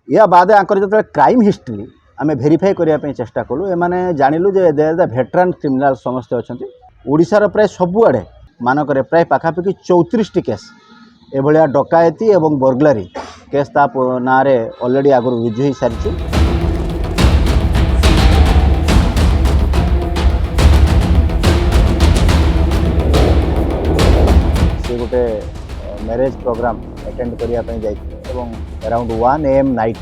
या बाद आंकर जो क्राइम हिस्ट्री आम भेरीफाई करने चेष्टा कलु एमाने जानिलु जे दे द भेटरान क्रिमिनाल समस्ते अच्छा ओडिशार प्राय सबुआड़े मानक प्राय पाखापाखि 34टी केस एभलिया डकायती एवं बर्गलारी केस ता ना अलरेडी आगु रुजु हो सारी से गोटे मैरेज प्रोग्राम अटेंड करने जाइए अराउंड 1 AM नाइट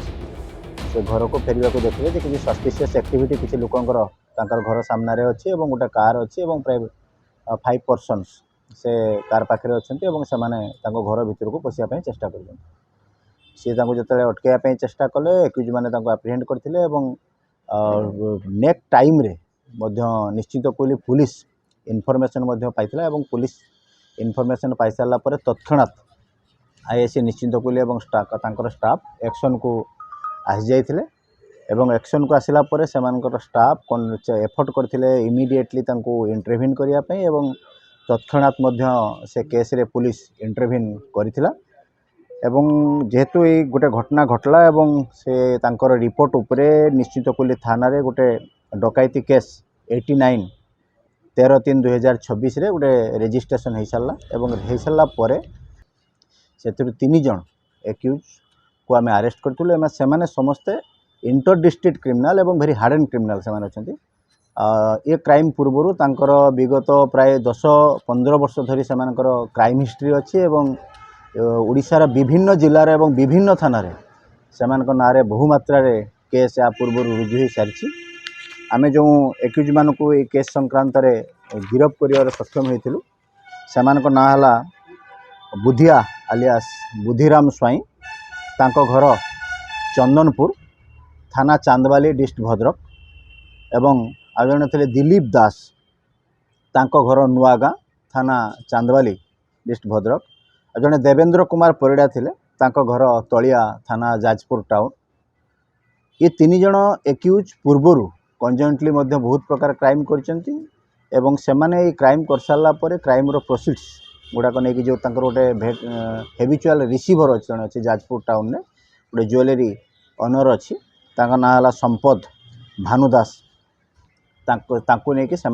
से घर को फेरवा को देखिए जे किसी सस्पिशियस एक्टिविटी किसी लोकंकर घर सामने अच्छी और गोटे कार अच्छी प्राय 5 पर्सन्स से कार पाखे अच्छा से घर भीतर को पशिया चेष्टा कर सी जो अटकैया चेष्टा कले एक्यूज मैंने आप्रिहेंड करते नेक्स्ट टाइम रे निश्चित कहली पुलिस इनफॉरमेशन पाई पुलिस इनफॉरमेशन पाई सारा पर तत्क्षणात आईएससी निश्चित कहली स्टाफ एक्शन को आसी जाइए एवं एक्शन को आसला पर से स्टाफ एफर्ट करते इमिडिएटली इंटरव्यून करने एवं तत्क्षणात से केस रे पुलिस इंटरव्यून करथिला एवं जेहेतु ये गोटे घटना घटला एवं से तांकर रिपोर्ट उपरे निश्चित कहली थाना रे गोटे डकायती केस 89 13/3/2026 रे गोटे रेजिस्ट्रेशन हो सारा एवं हो सारा पर से 3 जन एक्यूज को आम अरेस्ट करूँ से समस्ते इंटर डिस्ट्रिक्ट क्रिमिनाल एवं भेरी हार्डन क्रिमिनाल से अच्छा ये क्राइम पूर्वर तांकर विगत प्राय 10-15 वर्ष धरी से क्राइम हिस्ट्री अच्छी एवं ओडिशार विभिन्न जिलार एवं विभिन्न थाना से ना बहुमात्रा केस या पूर्व रुजु हो सारी आम जो एक्यूज मान को ये केस संक्रांत गिरफ कर सक्षम होइथिलु सेमानक ना हला बुधिया आलियास बुधिराम स्वाई तांको घर चंदनपुर थाना चांदवाली डिस्ट्रिक्ट भद्रक एवं आ जने थे दिलीप दास तांको घर नुआगाँ थाना चांदवाली डिस्ट्रिक्ट भद्रक आ जने देवेंद्र कुमार परिड़ा थिले तांको घर तलिया थाना जाजपुर टाउन ये 3 जन एक्यूज पूर्वर कंजॉइंटली बहुत प्रकार क्राइम करचंती एवं सेमाने क्राइम कर सारा पर क्राइम रो प्रोसीड्स गुड़ाक नहीं जो गोटे हेबिचुआल रिसीवर अच्छे जाजपुर टाउन में गोटे ज्वेलरी ओनर अच्छी ना हला संपद भानुदास तांको नहीं से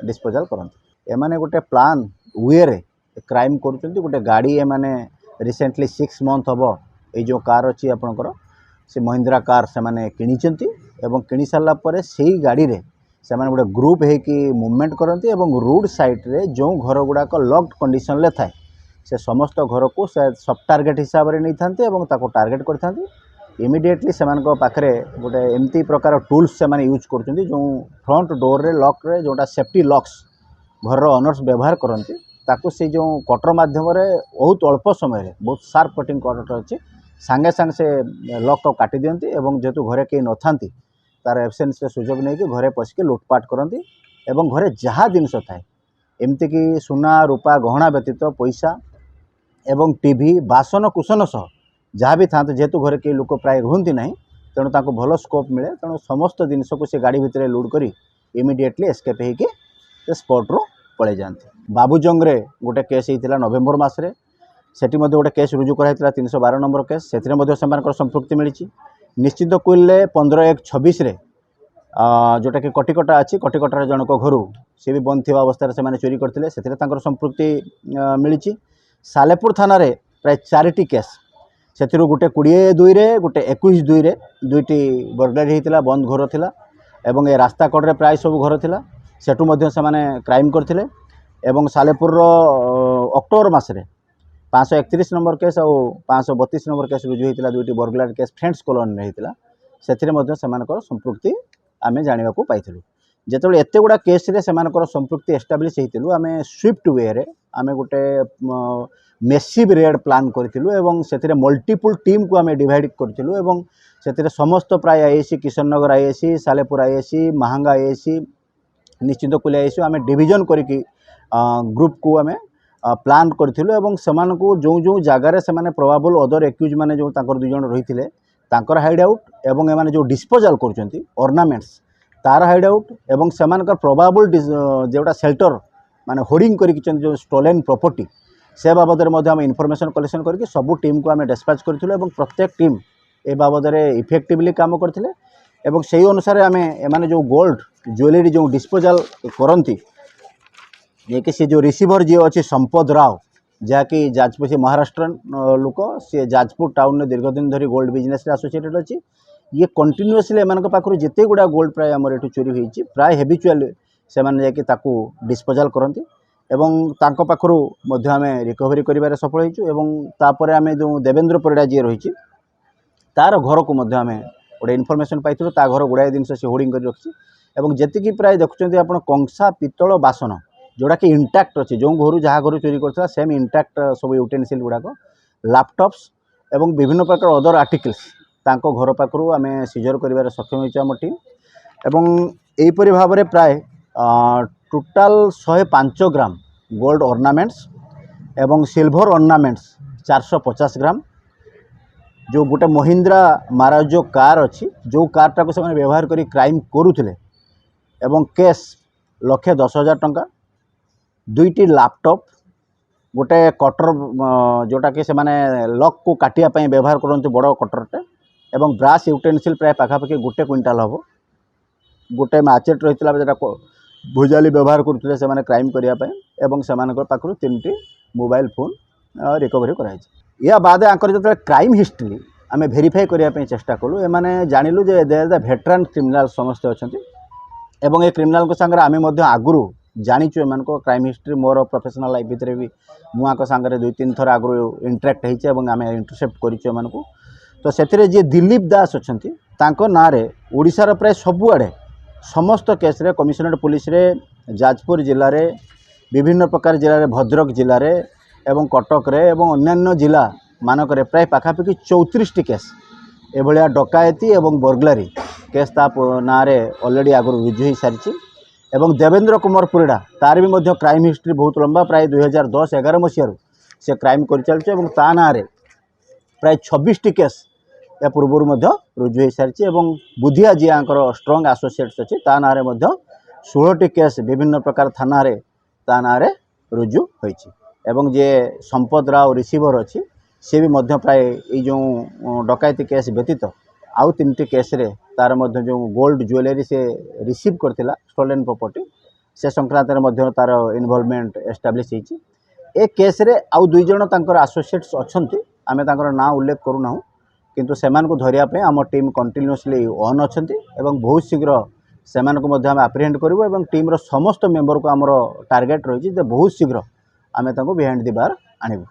डिस्पोजाल करते एमाने गोटे प्लान वे रे क्राइम करुँच गोटे गाड़ी एमाने रिसेंटली 6 मंथ हम ये जो कार अच्छी आपणकर से महिंद्रा कार से माने किनिचंती एवं किनी सारा पर से गाड़ी रे से गोटे ग्रुप होकि मुवमेंट करती एवं रोड साइड रे जो घर गुड़ाक लॉक्ड कंडीशन ले थाए से समस्त घर को सब टार्गेट हिसाब से नहीं था टार्गेट करते इमिडिएटली से पाखे गोटे एमती प्रकार टूल्स से यूज कर जो फ्रंट डोर रे लॉक रे जोटा सेफ्टी लॉक्स घर ओनर्स व्यवहार करती ताकू से जो कटर माध्यम बहुत अल्प समय बहुत शार्प कटिंग कटर अच्छी सांगे सांगे से लॉक को काटी दियंती एवं जेहेतु घरे कहीं न था तार एब्सेंस सुजोग नहीं कि घरे पशिक लुटपाट करती एवं घरे जहाँ जिनस थाए एमती कि सुना रूपा गहना व्यतीत पैसा एवं टीवी बासन कुसन सह जहाँ भी था जेहेतु घरे कई लोक प्राय रुहति ना तेणु ताको भल स्कोप मिले तेणु समस्त जिनस को से गाड़ी भितर लोड कर इमिडिएटली एस्केप होकर स्पॉट रू पलि जाते बाबूजंग रे गोटे केस होता नवेम्बर मसरे सेठी गोटे केस रुजु कराइला 312 नंबर केस से संपृक्ति मिली निश्चित कहले 15/1/26 जोटा कि कटिकटा अच्छी कटिकटार जनक घर सी भी बंद थी अवस्था से चोरी करते से संपृक्ति मिली सालेपुर थाना रे प्राय 4टी केस से गोटे 22 गोटे 21 दुईटी बर्गलारी होता बंद घर थिला एवं ये रास्ता कड़े प्राय सब घर थिला सेठू मध्य से क्राइम करथिले एवं सालेपुर अक्टोबर मसरे 531 नंबर केस और 532 नंबर केस रुजु होता दुईटी बर्गलारी केस फ्रेंड्स कॉलोनी होता से संपृक्ति आम जाना पाइलु जिते एत गुड़ा केस रे संपृक्ति एस्टाब्लीश होती आम स्विफ्ट वे रे आम गोटे मेसिव रेड प्लान करूँ एवं से मल्टीपल टीम को आम डिवाइड करूँ एवं से समस्त प्राय ISC Kishan Nagar ISC Salepur ISC Mahanga ISC निश्चित कुली आईएससी आम डिविजन करके ग्रुप को आम प्लान करूँ एवं से जो जगार से प्रोबाबल अदर एक्यूज मैंने जो 2 जन रही थे हाइड आउट एवं एम जो डिस्पोजाल कर ऑर्नामेंट्स तार हाइड आउट एवं से प्रोबाबल जोटा सेल्टर माने होर्डिंग कर जो स्टोलेन प्रॉपर्टी से बाबद आम इनफॉरमेशन कलेक्शन करके सबू टीम को आम डिस्पैच करूँ प्रत्येक टीम ए बाबद इफेक्टिवली काम करते एवं से अनुसार आम एम जो गोल्ड ज्वेलरी जो डिस्पोजाल करती ये कि सी जो रिसीवर जी अच्छे संपद राव जहाँकि जाजपुर से महाराष्ट्र लोक सी जाजपुर टाउन में दीर्घ दिन धरी गोल्ड बिजनेस एसोसिएटेड अच्छी ये कंटिन्यूअसली एम पाखु जिते गुड़ा गोल्ड प्राय आमर ये चोरी होती प्राय हेबिचुआली से जाकि डिस्पोजाल करती एवं तांको पाखु आम रिकवरी कर सफल होपर आम जो देवेंद्र परिड़ा जी रही तार घर को आम गोटे इनफर्मेशन पाई घर गुड़ाए जिन से होर्डिंग कर रखी और जी प्राय देखुं आप कंसा पितल बासन जोड़ा कि इंटैक्ट अच्छी जो घर जहाँ घर चोरी करता सेम इंटैक्ट सब यूटेनसिल गुड़ाक लैपटॉप्स एवं विभिन्न प्रकार अदर आर्टिकल्स तांको घर पाखु आम सीजर कर सक्षम होइछ आम टीम एवं एहीपरि भाव में प्राय टोटाल 105 ग्राम गोल्ड ऑर्नामेंट्स एवं सिल्वर ऑर्नामेंट्स 450 ग्राम जो गोटे महिंद्रा माराजो कार अच्छी जो कारटा को से व्यवहार करी क्राइम करुले एवं कैश 1,10,000 टंका 2टी लैपटॉप गोटे कटर जोटा कि से लॉक को काटिया पई व्यवहार करते बड़ कटरटे एवं ब्रास यूटेनसिल प्राय पाखापाखि 1 क्विंटाल हम गोटे मैचेट रही है भुजाली व्यवहार करते से क्राइम करने एवं से पाखु 3टी मोबाइल फोन रिकवरी कराई या बाद आंकर जो क्राइम हिस्ट्री आम भेरीफाई करने चेष्टा कलु एमाने जानिलु जे they are the veteran criminal समस्त अच्छा एवं ये क्रिमिनाल सागर आम आगु जाचु एम क्राइम हिस्ट्री मोर प्रोफेशनल लाइफ भितर भी मुझे सांगे 2-3 थर आगु इंटराक्ट होती आम इंटरसेप्ट करूँ तो से जी दिलीप दास अच्छा ना ओडिशार प्राय सबुआड़े समस्त केस रे कमिशनरेट पुलिस रे जाजपुर जिले में विभिन्न प्रकार जिले में भद्रक जिले में एवं कटक रे एवं अन्यान्य जिला मानक प्राय पाखापाखि 34टी केस एभलिया डकायती एवं बर्गलारी केस ता ना ऑलरेडी आगु रुजु हो सारी एवं देवेंद्र कुमार परिड़ा तार भी मध्य क्राइम हिस्ट्री बहुत लंबा प्राय 2010-11 मसीह से क्राइम कर चलती ता ना प्राय 26टी केस या पूर्व रुजु हो सारी बुधिया जी स्ट्रंग एसोसिएट्स अच्छी ता ना 16टी केस विभिन्न प्रकार थाना ता ना रुजु होती एवं जे संपद राव रिसीवर अच्छी सी भी मध्य प्राय ये जो डकायती केस व्यतीत आउ 3टी केस रे तार मध्य जो गोल्ड ज्वेलरी से रिसीव करथिला स्टोलन प्रॉपर्टी से संक्रांत में तार इन्वॉल्वमेंट एस्टाब्लिश होती ए केस रे आउ 2 जण तांकर एसोसिएट्स अछंती आमे तांकर ना उल्लेख करूना किंतु सेमान को धरिया पे आम टीम कंटिन्यूअसली ऑन अछंती एवं बहुत शीघ्र सेमान को मध्य आम एप्रिहेंड करूँ एवं टीम रो समस्त मेंबर को आमर टार्गेट रही बहुत शीघ्र आमे तांको बिहाइंड द बार आनिबु।